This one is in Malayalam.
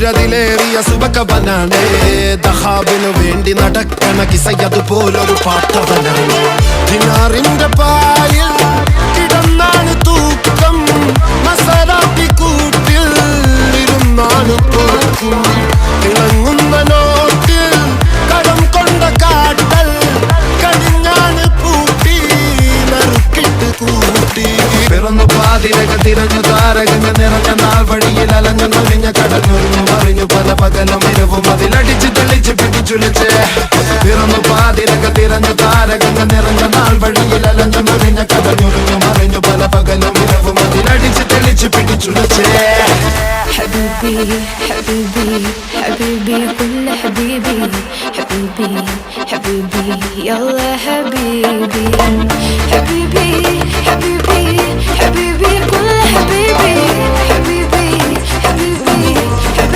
സൂര്യതിലേറിയ സുബകവനാണ് ദഹാബിനു വേണ്ടി നടക്കണ കിസയതുപോലൊരു പാട്ടവനാണ് ദിനാറിന്റെ പായിൽ കിടന്നാണ് തൂക്കം മസറാത്തി കൂട്ടിൽ ഇരുന്നാണ് തോക്കും തിളങ്ങുന്ന നോട്ടിൽ കടം കൊണ്ട കാട്ടൽ കടിഞ്ഞാണ് പൂട്ടി നറുക്കിട്ട് കൂട്ടി പിറന്നു പാതിരക തിരഞ്ഞു താരകങ്ങൾ നിറഞ്ഞ നാൾ വഴിയിൽ അലഞ്ഞു നൊലിഞ്ഞ കടഞ്ഞൊരിഞ്ഞു മറിഞ്ഞു പല പകലും ഇരവും അതിലടിച്ച് തെളിച്ച് പിടിച്ചുലിച്ച് പിറന്നു പാതിരക തിരഞ്ഞു താരകങ്ങൾ നിറഞ്ഞ നാൾ വഴിയിൽ അലഞ്ഞു നൊലിഞ്ഞ കടഞ്ഞൊരിഞ്ഞു മറിഞ്ഞു പല പകലും ഇരവും അതിലടിച്ച് തെളിച്ച് പിടിച്ചുലിച്ച് حبيبي حبيبي حبيبي كل حبيبي حبيبي حبيبي يلا حبيبي حبيبي